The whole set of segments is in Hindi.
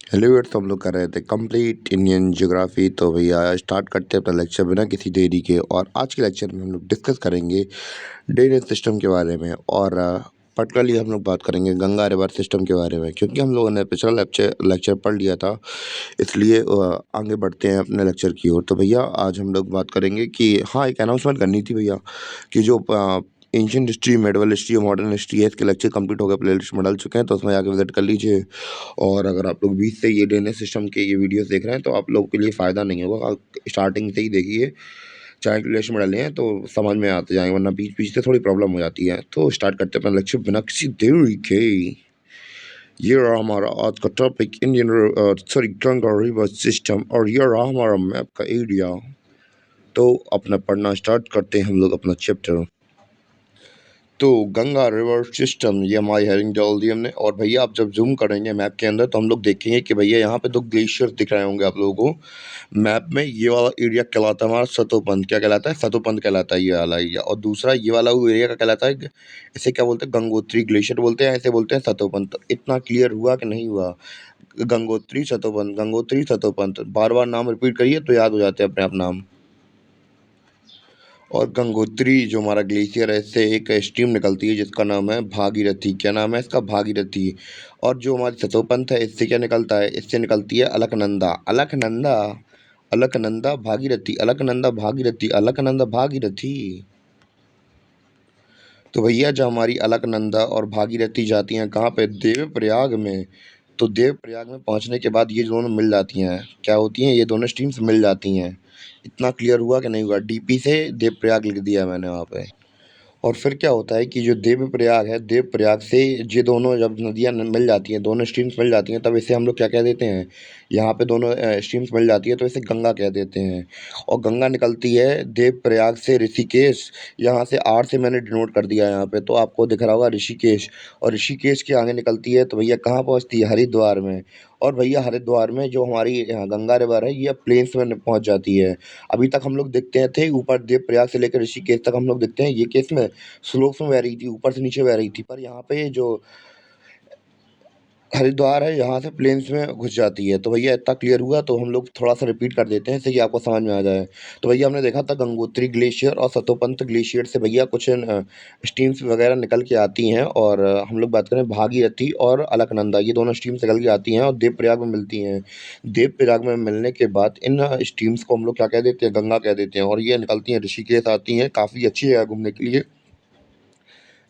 हेलो व्यूअर्स, तो हम लोग कर रहे थे कंप्लीट इंडियन ज्योग्राफी। तो भैया स्टार्ट करते हैं अपना लेक्चर बिना किसी देरी के। और आज के लेक्चर में हम लोग डिस्कस करेंगे ड्रेनेज सिस्टम के बारे में। और पर्टिकुलरली हम लोग बात करेंगे गंगा रिवर सिस्टम के बारे में, क्योंकि हम लोगों ने पिछला लेक्चर पढ़ लिया था। इसलिए आगे बढ़ते हैं अपने लेक्चर की ओर। तो भैया आज हम लोग बात करेंगे कि हाँ, एक अनाउंसमेंट करनी थी भैया कि जो एंशियंट हिस्ट्री, मेडिवल हिस्ट्री और मॉडर्न हिस्ट्री है, इसके लेक्चर कंप्लीट हो गए, प्लेलिस्ट में डाल चुके हैं, तो उसमें जाके विजिट कर लीजिए। और अगर आप लोग बीच से ये ड्रेनेज सिस्टम के ये वीडियोस देख रहे हैं तो आप लोगों के लिए फ़ायदा नहीं होगा। आप स्टार्टिंग से ही देखिए, चाहे प्लेलिस्ट में डाले हैं तो समझ में आते जाएंगे, वरना बीच बीच से थोड़ी प्रॉब्लम हो जाती है। तो स्टार्ट करते हैं अपना लेक्चर बिना किसी देरी के। ये रहा हमारा आज का topic, Indian sorry Ganga river system. और ये रहा हमारा मैप का एरिया। तो अपना पढ़ना स्टार्ट करते हैं हम लोग अपना चैप्टर। तो गंगा रिवर सिस्टम ये हमारी हेडिंग डाल दी हमने। और भैया आप जब जूम करेंगे मैप के अंदर तो हम लोग देखेंगे कि भैया यहाँ पे दो ग्लेशियर दिख रहे होंगे आप लोगों को मैप में। ये वाला एरिया कहलाता है हमारा सतोपंथ। क्या कहलाता है? सतोपंथ कहलाता है ये वाला एरिया। और दूसरा ये वाला एरिया का कहलाता है, इसे क्या बोलते हैं? गंगोत्री ग्लेशियर बोलते हैं, ऐसे बोलते हैं सतोपंथ। तो इतना क्लियर हुआ कि नहीं हुआ? गंगोत्री सतोपंथ, गंगोत्री सतोपंथ, बार बार नाम रिपीट करिए तो याद हो जाते हैं अपने आप नाम। और गंगोत्री जो हमारा ग्लेशियर है, इससे एक स्ट्रीम निकलती है जिसका नाम है भागीरथी। क्या नाम है इसका? भागीरथी। और जो हमारी सतोपंथ है, इससे क्या निकलता है? इससे निकलती है अलकनंदा। अलकनंदा, अलकनंदा भागीरथी, अलकनंदा भागीरथी, अलकनंदा भागीरथी। तो भैया जो हमारी अलकनंदा और भागीरथी जाती हैं कहाँ पे? देवप्रयाग में। तो देवप्रयाग में पहुंचने के बाद ये दोनों मिल जाती हैं। क्या होती हैं? ये दोनों स्ट्रीम्स मिल जाती हैं। इतना क्लियर हुआ कि नहीं हुआ? डीपी से देवप्रयाग लिख दिया मैंने वहाँ पे। और फिर क्या होता है कि जो देवप्रयाग है, देवप्रयाग से ये दोनों जब नदियाँ मिल जाती हैं, दोनों स्ट्रीम्स मिल जाती हैं, तब इसे हम लोग क्या कह देते हैं? यहाँ पे दोनों स्ट्रीम्स मिल जाती है तो इसे गंगा कह देते हैं। और गंगा निकलती है देवप्रयाग से ऋषिकेश। यहाँ से आर से मैंने डिनोट कर दिया यहाँ पे, तो आपको दिख रहा होगा ऋषिकेश। और ऋषिकेश के आगे निकलती है तो भैया कहाँ पहुँचती है? हरिद्वार में। और भैया हरिद्वार में जो हमारी गंगा रिवर है, ये प्लेन्स में पहुँच जाती है। अभी तक हम लोग देखते थे ऊपर देवप्रयाग से लेकर ऋषिकेश तक हम लोग देखते हैं ये केस में स्लोप्स में बह रही थी, ऊपर से नीचे बह रही थी। पर यहाँ पे जो हरिद्वार है, यहाँ से प्लेन्स में घुस जाती है। तो भैया इतना क्लियर हुआ? तो हम लोग थोड़ा सा रिपीट कर देते हैं इससे कि आपको समझ में आ जाए। तो भैया हमने देखा था गंगोत्री ग्लेशियर और सतोपंथ ग्लेशियर से भैया कुछ स्ट्रीम्स वगैरह निकल के आती हैं। और हम लोग बात करें भागीरथी और अलकनंदा, ये दोनों स्ट्रीम्स निकल के आती हैं और देवप्रयाग में मिलती हैं। देवप्रयाग में मिलने के बाद इन स्ट्रीम्स को हम लोग क्या कह देते हैं? गंगा कह देते हैं। और ये निकलती हैं ऋषिकेश आती हैं। काफ़ी अच्छी जगह घूमने के लिए।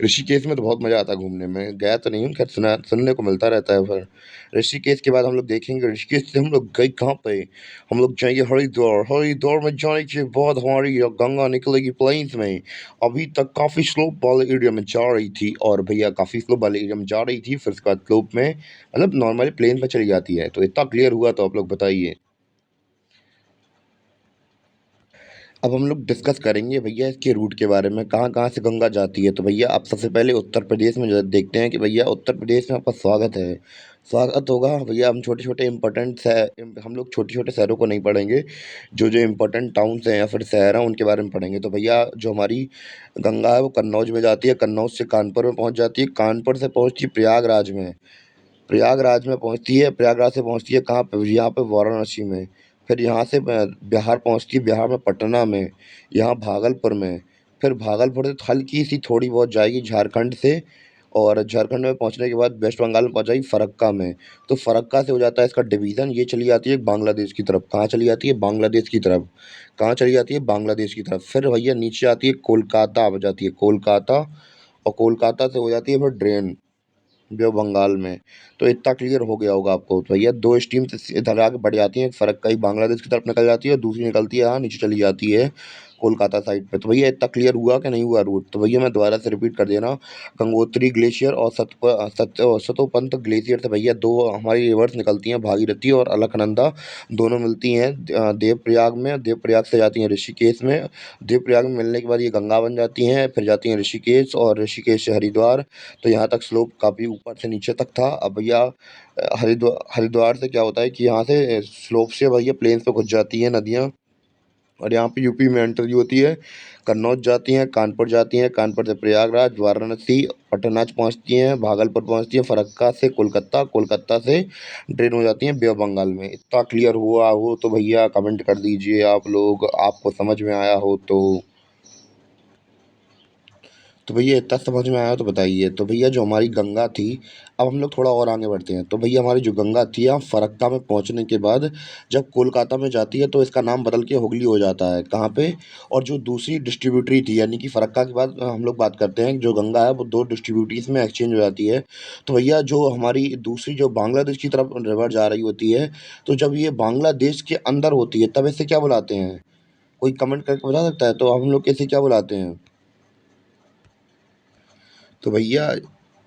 ऋषिकेश में तो बहुत मज़ा आता है घूमने में। गया तो नहीं हूँ, खैर सुनने को मिलता रहता है। फिर ऋषिकेश के बाद हम लोग देखेंगे, ऋषिकेश से हम लोग गए कहाँ पे? हम लोग जाएंगे हरिद्वार। हरिद्वार में जाने के बाद हमारी गंगा निकलेगी प्लेन्स में। अभी तक काफ़ी स्लोप वाले एरिया में जा रही थी, और भैया काफ़ी स्लोप वाले एरिया में जा रही थी, फिर उसके बाद स्लोप में मतलब नॉर्मली प्लेन में चली जाती है। तो इतना क्लियर हुआ? तो आप लोग बताइए। अब हम लोग डिस्कस करेंगे भैया इसके रूट के बारे में, कहाँ-कहाँ से गंगा जाती है। तो भैया आप सबसे पहले उत्तर प्रदेश में जो देखते हैं कि भैया उत्तर प्रदेश में आपका स्वागत है। स्वागत होगा भैया। हम छोटे-छोटे हम लोग छोटे-छोटे शहरों को नहीं पढ़ेंगे, जो-जो इम्पोर्टेंट टाउन्स हैं या फिर शहर हैं उनके बारे में पढ़ेंगे। तो भैया जो हमारी गंगा है वो कन्नौज में जाती है, कन्नौज से कानपुर में पहुँच जाती है, कानपुर से पहुँचती है प्रयागराज में। प्रयागराज में पहुँचती है, प्रयागराज से पहुँचती है कहाँ पे? यहाँ पे वाराणसी में। फिर यहाँ से बिहार पहुँचती है, बिहार में पटना में, यहाँ भागलपुर में। फिर भागलपुर से हल्की सी थोड़ी बहुत जाएगी झारखंड से। और झारखंड में पहुँचने के बाद वेस्ट बंगाल में पहुँच जाएगी फरक्का में। तो फरक्का से हो जाता है इसका डिवीज़न, ये चली जाती है बांग्लादेश की तरफ। कहाँ चली जाती है? बांग्लादेश की तरफ। कहाँ चली जाती है? बांग्लादेश की तरफ। फिर भैया नीचे आती है कोलकाता, आ जाती है कोलकाता। और कोलकाता से हो जाती है फिर ड्रेन बे ऑफ बंगाल में। तो इतना क्लियर हो गया होगा आपको। तो भैया 2 स्ट्रीम्स इधर आगे बढ़ जाती हैं, फ़र्क कहीं बांग्लादेश की तरफ निकल जाती है और दूसरी निकलती है यहाँ नीचे चली जाती है कोलकाता साइड पे। तो भैया इतना क्लियर हुआ कि नहीं हुआ रूट? तो भैया मैं दोबारा से रिपीट कर दे रहा हूँ। गंगोत्री ग्लेशियर और सतोपंथ ग्लेशियर से भैया 2 हमारी रिवर्स निकलती हैं, भागीरथी और अलकनंदा। दोनों मिलती हैं देवप्रयाग में। देवप्रयाग से जाती हैं ऋषिकेश में। देवप्रयाग में मिलने के बाद ये गंगा बन जाती हैं, फिर जाती हैं ऋषिकेश और ऋषिकेश से हरिद्वार। तो यहाँ तक स्लोप काफ़ी ऊपर से नीचे तक था। अब भैया हरिद्वार से क्या होता है कि यहाँ से स्लोप से भैया प्लेन्स पे घुस जाती हैं नदियाँ। और यहाँ पे यूपी में एंट्री होती है, कन्नौज जाती हैं, कानपुर जाती हैं, कानपुर से प्रयागराज, वाराणसी, पटना पहुँचती हैं, भागलपुर पहुँचती हैं, फरक्का से कोलकाता, कोलकाता से ट्रेन हो जाती है बे ऑफ बंगाल में। इतना क्लियर हुआ हो तो भैया कमेंट कर दीजिए आप लोग, आपको समझ में आया हो तो। तो भैया इतना समझ में आया तो बताइए। तो भैया जो हमारी गंगा थी, अब हम लोग थोड़ा और आगे बढ़ते हैं। तो भैया हमारी जो गंगा थी, यहाँ फरक्का में पहुँचने के बाद जब कोलकाता में जाती है तो इसका नाम बदल के हुगली हो जाता है। कहाँ पे? और जो दूसरी डिस्ट्रीब्यूटरी थी, यानी कि फरक्का के बाद हम लोग बात करते हैं, जो गंगा है वो दो डिस्ट्रीब्यूटरीज में एक्सचेंज हो जाती है। तो भैया जो हमारी दूसरी जो बांग्लादेश की तरफ रिवर जा रही होती है, तो जब ये बांग्लादेश के अंदर होती है तब इसे क्या बुलाते हैं? कोई कमेंट करके बता सकता है? तो हम लोग इसे क्या बुलाते हैं? तो भैया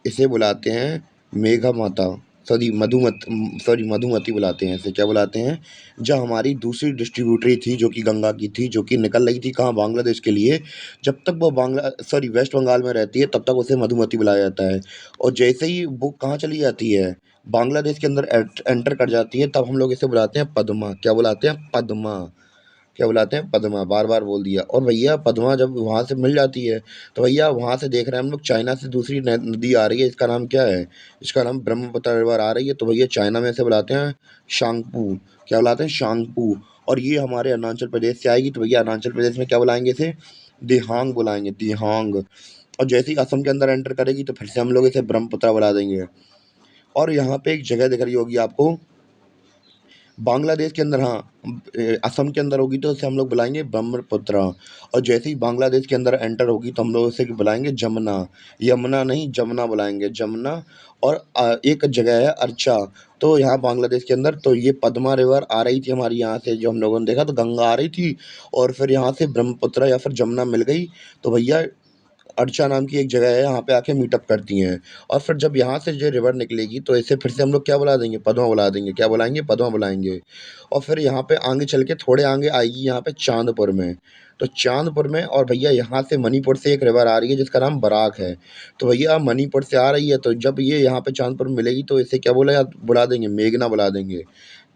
इसे बुलाते हैं मेघा माता, सॉरी मधुमती बुलाते हैं इसे। क्या बुलाते हैं? जब हमारी दूसरी डिस्ट्रीब्यूटरी थी जो कि गंगा की थी, जो कि निकल रही थी कहाँ? बांग्लादेश के लिए। जब तक वो वेस्ट बंगाल में रहती है तब तक उसे मधुमती बुलाया जाता है। और जैसे ही वो कहाँ चली जाती है, बांग्लादेश के अंदर एंटर कर जाती है, तब हम लोग इसे बुलाते हैं पद्मा। क्या बुलाते हैं? पद्मा। क्या बुलाते हैं? पद्मा। बार बार बोल दिया। और भैया पद्मा जब वहाँ से मिल जाती है, तो भैया वहाँ से देख रहे हैं हम लोग, चाइना से दूसरी नदी आ रही है, इसका नाम क्या है? इसका नाम ब्रह्मपुत्र रिवर आ रही है। तो भैया चाइना में इसे बुलाते हैं शांगपू। क्या बुलाते हैं? शांगपू। और ये हमारे अरुणाचल प्रदेश से आएगी, तो भैया अरुणाचल प्रदेश में क्या बुलाएंगे इसे? दिहांग बुलाएंगे, दिहांग। और जैसे ही असम के अंदर एंटर करेगी तो फिर से हम लोग इसे ब्रह्मपुत्र बुला देंगे। और यहाँ पे एक जगह दिख रही होगी आपको, बांग्लादेश के अंदर, हाँ, असम के अंदर होगी तो उसे हम लोग बुलाएंगे ब्रह्मपुत्र। और जैसे ही बांग्लादेश के अंदर एंटर होगी तो हम लोग उसे बुलाएंगे जमुना। यमुना नहीं, जमुना बुलाएंगे, जमुना। और एक जगह है अर्चा, तो यहाँ बांग्लादेश के अंदर, तो ये पद्मा रिवर आ रही थी हमारी यहाँ से, जो हम लोगों ने देखा तो गंगा आ रही थी, और फिर यहाँ से ब्रह्मपुत्र या फिर जमुना मिल गई। तो भैया अर्चा नाम की एक जगह है, यहाँ पे आके मीटअप करती हैं। और फिर जब यहाँ से जो रिवर निकलेगी तो इसे फिर से हम लोग क्या बुला देंगे? पद्मा बुला देंगे। क्या बुलाएंगे? पद्मा बुलाएंगे। और फिर यहाँ पे आगे चल के थोड़े आगे आएगी यहाँ पे चांदपुर में। तो चांदपुर में, और भैया यहाँ से मणिपुर से एक रिवर आ रही है जिसका नाम बराक है। तो भैया मणिपुर से आ रही है, तो जब ये यहाँ पे चांदपुर में मिलेगी तो इसे क्या बुला देंगे? मेघना बुला देंगे।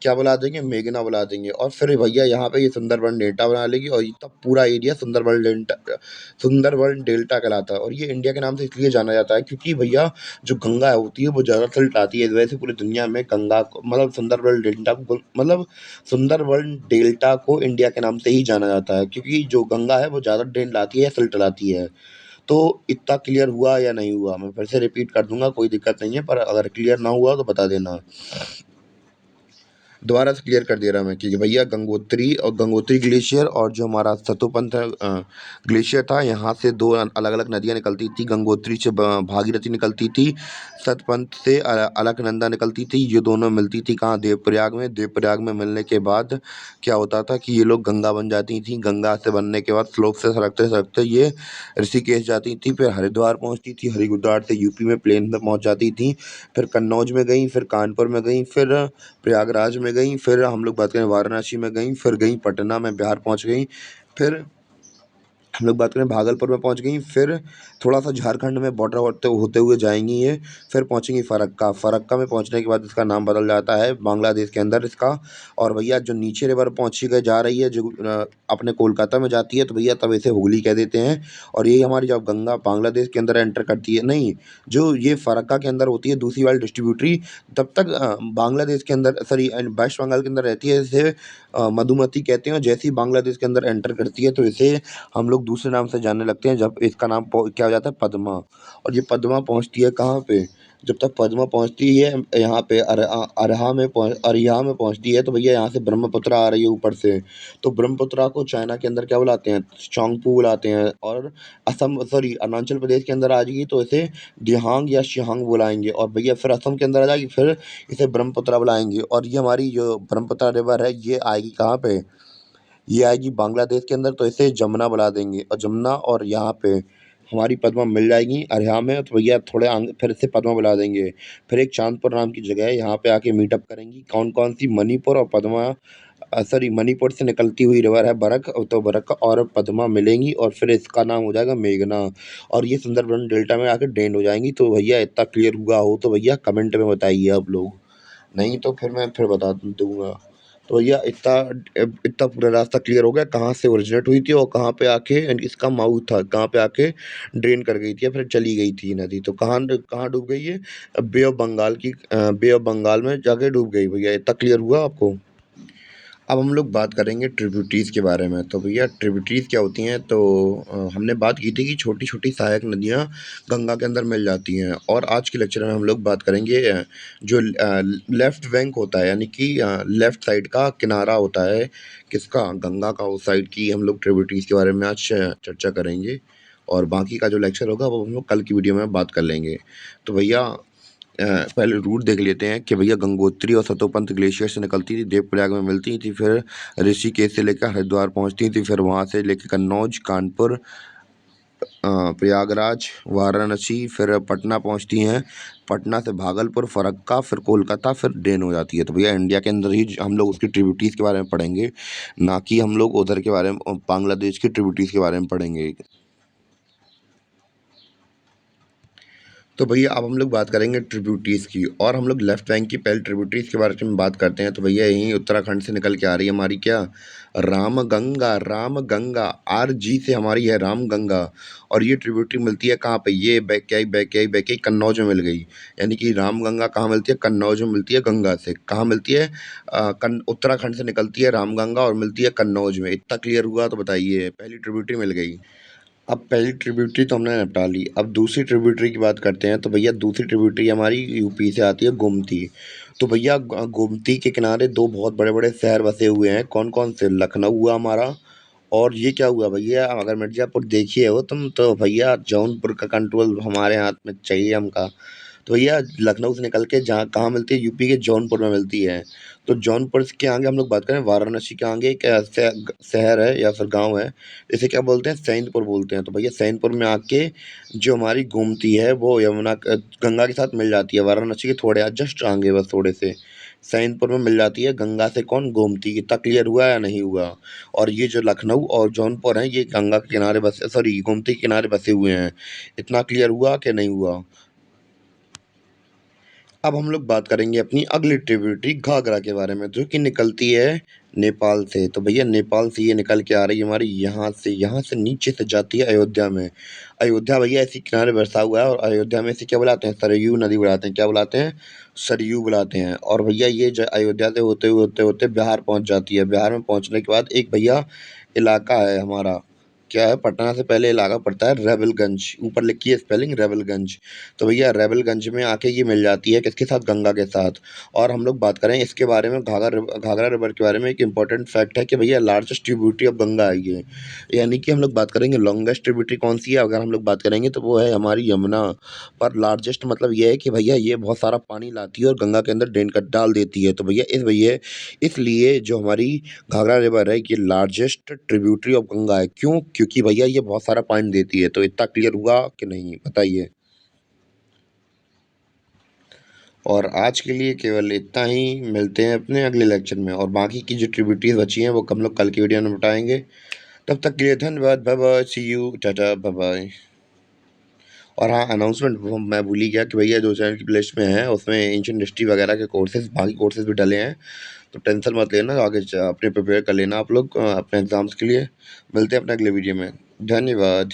क्या बुला देंगे? मेघना बुला देंगे। और फिर भैया यहाँ पे ये सुंदरबन डेल्टा बना लेगी, और ये तब पूरा एरिया सुंदरबन डेल्टा कहलाता है। और ये इंडिया के नाम से इसलिए जाना जाता है क्योंकि भैया जो गंगा होती है वो ज़्यादा सिल्ट आती है, इस वजह से पूरी दुनिया में गंगा को, मतलब सुंदरबन डेल्टा को इंडिया के नाम से ही जाना जाता है, क्योंकि जो गंगा है वो ज़्यादा डेल्टा लाती है या सिल्ट लाती है। तो इतना क्लियर हुआ या नहीं हुआ? मैं फिर से रिपीट कर दूंगा, कोई दिक्कत नहीं है, पर अगर क्लियर ना हुआ तो बता देना। दोबारा से क्लियर कर दे रहा मैं कि भैया गंगोत्री और गंगोत्री ग्लेशियर और जो हमारा सतोपंथ ग्लेशियर था, यहाँ से दो अलग अलग नदियाँ निकलती थी। गंगोत्री से भागीरथी निकलती थी, सतपंथ से अलकनंदा निकलती थी। ये दोनों मिलती थी कहाँ? देवप्रयाग में। देवप्रयाग में मिलने के बाद क्या होता था कि ये लोग गंगा बन जाती थी। गंगा से बनने के बाद स्लोप से सरकते सरकते ये ऋषिकेश जाती थी, फिर हरिद्वार पहुँचती थी, हरिद्वार से यूपी में प्लेन में पहुँच जाती थी, फिर कन्नौज में गई, फिर कानपुर में गई, फिर प्रयागराज में गई, फिर हम लोग बात करें वाराणसी में गई, फिर गई पटना में, बिहार पहुँच गई, फिर हम लोग बात करें भागलपुर में पहुँच गई, फिर थोड़ा-सा झारखंड में बॉर्डर होते होते हुए जाएँगी ये, फिर पहुँचेंगी फरक्का। फरक्का में पहुँचने के बाद इसका नाम बदल जाता है बांग्लादेश के अंदर इसका। और भैया जो नीचे रिवर पहुँची के जा रही है, जो अपने कोलकाता में जाती है, तो भैया तब इसे हुगली कह देते हैं। और यही हमारी जब गंगा बांग्लादेश के अंदर एंटर करती है, नहीं, जो ये फरक्का के अंदर होती है दूसरी वाली डिस्ट्रीब्यूटरी, तब तक बांग्लादेश के अंदर, सॉरी, वेस्ट बंगाल के अंदर रहती है। इसे मधुमती कहते हैं। और जैसे ही बांग्लादेश के अंदर एंटर करती है तो इसे हम लोग दूसरे नाम से जानने लगते हैं, जब इसका नाम क्या हो जाता है? पद्मा। और ये पद्मा पहुँचती है कहाँ पे? जब तक पद्मा पहुँचती है यहाँ पे अरिहा में पहुँचती है, तो भैया यहाँ से ब्रह्मपुत्र आ रही है ऊपर से। तो ब्रह्मपुत्रा को चाइना के अंदर क्या बुलाते हैं? चांगपू बुलाते हैं। और अरुणाचल प्रदेश के अंदर आ जाएगी तो इसे दिहांग या शिहांग बुलाएंगे। और भैया फिर असम के अंदर आ जाएगी, फिर इसे ब्रह्मपुत्रा बुलाएंगे। और ये हमारी जो ब्रह्मपुत्रा रिवर है ये आएगी कहाँ पे? ये आएगी बांग्लादेश के अंदर, तो इसे जमुना बुला देंगे। और जमुना, और यहाँ पे हमारी पद्मा मिल जाएगी अरिहा में, तो भैया थोड़े आगे फिर से पद्मा बुला देंगे। फिर एक चांदपुर नाम की जगह है, यहाँ पे आके मीटअप करेंगी। कौन कौन सी? मणिपुर और पद्मा, मणिपुर से निकलती हुई रिवर है बरक, तो बरक और पद्मा मिलेंगी, और फिर इसका नाम हो जाएगा मेघना। और ये सुंदरबन डेल्टा में आके डेंड हो जाएंगी। तो भैया इतना क्लियर हुआ हो तो भैया कमेंट में बताइए आप लोग, नहीं तो फिर मैं फिर बता दूंगा। तो भैया इतना पूरा रास्ता क्लियर हो गया कहाँ से ओरिजिनेट हुई थी और कहाँ पे आके इसका माउथ था, कहाँ पे आके ड्रेन कर गई थी या फिर चली गई थी नदी। तो कहाँ कहाँ डूब गई ये? बे ऑफ बंगाल में जाके डूब गई भैया। इतना क्लियर हुआ आपको? अब हम लोग बात करेंगे ट्रिब्यूटरीज़ के बारे में। तो भैया ट्रिब्यूटरीज़ क्या होती हैं? तो हमने बात की थी कि छोटी-छोटी सहायक नदियाँ गंगा के अंदर मिल जाती हैं, और आज के लेक्चर में हम लोग बात करेंगे जो लेफ्ट बैंक होता है, यानी कि लेफ्ट साइड का किनारा होता है किसका? गंगा का। उस साइड की हम लोग ट्रिब्यूटरीज़ के बारे में आज चर्चा करेंगे, और बाकी का जो लेक्चर होगा वो हम लोग कल की वीडियो में बात कर लेंगे। तो भैया पहले रूट देख लेते हैं कि भैया गंगोत्री और सतोपंथ ग्लेशियर से निकलती थी, देवप्रयाग में मिलती थी, फिर ऋषिकेश से लेकर हरिद्वार पहुंचती थी, फिर वहां से लेकर कन्नौज, कानपुर, प्रयागराज, वाराणसी, फिर पटना पहुंचती हैं, पटना से भागलपुर, फरक्का, फिर कोलकाता, फिर डेन हो जाती है। तो भैया इंडिया के अंदर ही हम लोग उसकी ट्रिब्यूटरीज के बारे में पढ़ेंगे, ना कि हम लोग उधर के बारे में बांग्लादेश की ट्रिब्यूटरीज के बारे में पढ़ेंगे। तो भैया अब हम लोग बात करेंगे ट्रिब्यूटरीज़ की, और हम लोग लेफ्ट बैंक की पहले ट्रिब्यूटरीज़ के बारे में बात करते हैं। तो भैया यहीं उत्तराखंड से निकल के आ रही है हमारी क्या? रामगंगा। रामगंगा आर जी से हमारी है रामगंगा, और ये ट्रिब्यूटरी मिलती है कहाँ पे? ये बैक आई कन्नौज में मिल गई। यानी कि रामगंगा कहाँ मिलती है? कन्नौज में मिलती है गंगा से। कहाँ मिलती है? उत्तराखंड से निकलती है रामगंगा और मिलती है कन्नौज में। इतना क्लियर हुआ? तो बताइए, पहली ट्रिब्यूटरी मिल गई। अब पहली ट्रिब्यूटरी तो हमने निपटा ली, अब दूसरी ट्रिब्यूटरी की बात करते हैं। तो भैया दूसरी ट्रिब्यूटरी हमारी यूपी से आती है, गोमती। तो भैया गोमती के किनारे दो बहुत बड़े बड़े शहर बसे हुए हैं। कौन कौन से? लखनऊ हुआ हमारा, और ये क्या हुआ भैया? अगर मिर्जापुर देखिए हो तुम, तो भैया जौनपुर का कंट्रोल हमारे हाथ में चाहिए हमका। तो भैया लखनऊ से निकल के जहाँ कहाँ मिलती है? यूपी के जौनपुर में मिलती है। तो जौनपुर के आगे हम लोग बात करें, वाराणसी के आगे एक शहर है या फिर गांव है, इसे क्या बोलते हैं? सैंतपुर बोलते हैं। तो भैया सैंतपुर में आके जो हमारी गोमती है वो गंगा के साथ मिल जाती है, वाराणसी के थोड़े जस्ट आगे, बस थोड़े से सैंतपुर में मिल जाती है गंगा से। कौन? गोमती। इतना क्लियर हुआ या नहीं हुआ? और ये जो लखनऊ और जौनपुर हैं, ये गंगा के किनारे बसे, सॉरी गोमती के किनारे बसे हुए हैं। इतना क्लियर हुआ कि नहीं हुआ? अब हम लोग बात करेंगे अपनी अगली ट्रिब्यूटरी घाघरा के बारे में, जो कि निकलती है नेपाल से। तो भैया नेपाल से ये निकल के आ रही है हमारी यहाँ से नीचे से जाती है अयोध्या में। अयोध्या भैया इसी किनारे बसा हुआ है, और अयोध्या में इसे क्या बुलाते हैं? सरयू नदी बुलाते हैं। क्या बुलाते हैं? सरयू बुलाते हैं। और भैया ये अयोध्या से होते होते बिहार पहुंच जाती है। बिहार में पहुंचने के बाद एक भैया इलाका है हमारा, क्या है? पटना से पहले इलाका पड़ता है रेवलगंज, ऊपर लिखी है स्पेलिंग रेवलगंज। तो भैया रेवलगंज में आके ये मिल जाती है किसके साथ? गंगा के साथ। और हम लोग बात करें इसके बारे में, घाघरा रिवर के बारे में, एक इंपॉर्टेंट फैक्ट है कि भैया लार्जेस्ट ट्रिब्यूटरी ऑफ गंगा है ये। यानी कि हम लोग बात करेंगे लॉन्गेस्ट ट्रिब्यूटरी कौन सी है, अगर हम लोग बात करेंगे तो वो है हमारी यमुना। पर लार्जेस्ट मतलब ये है कि भैया ये बहुत सारा पानी लाती है और गंगा के अंदर ड्रेन कर डाल देती है। तो भैया इसलिए जो हमारी घाघरा रिवर है ये लार्जेस्ट ट्रिब्यूटरी ऑफ गंगा है। क्यों? क्योंकि भैया ये बहुत सारा पानी देती है। तो इतना क्लियर हुआ कि नहीं, बताइए? और आज के लिए केवल इतना ही, मिलते हैं अपने अगले लेक्चर में, और बाकी की जो ट्रिब्यूटरीज बची हैं वो हम लोग कल की वीडियो में बताएंगे। तब तक के लिए धन्यवाद, bye bye, see you, tata, bye bye. और हाँ, अनाउंसमेंट मैं भूल ही गया कि भैया जो चैनल की प्लेलिस्ट में है उसमें एंशिएंट हिस्ट्री वगैरह के कोर्सेज, बाकी कोर्सेज भी डले हैं। तो टेंशन मत लेना, आगे अपने प्रिपेयर कर लेना आप लोग अपने एग्जाम्स के लिए। मिलते हैं अपने अगले वीडियो में। धन्यवाद।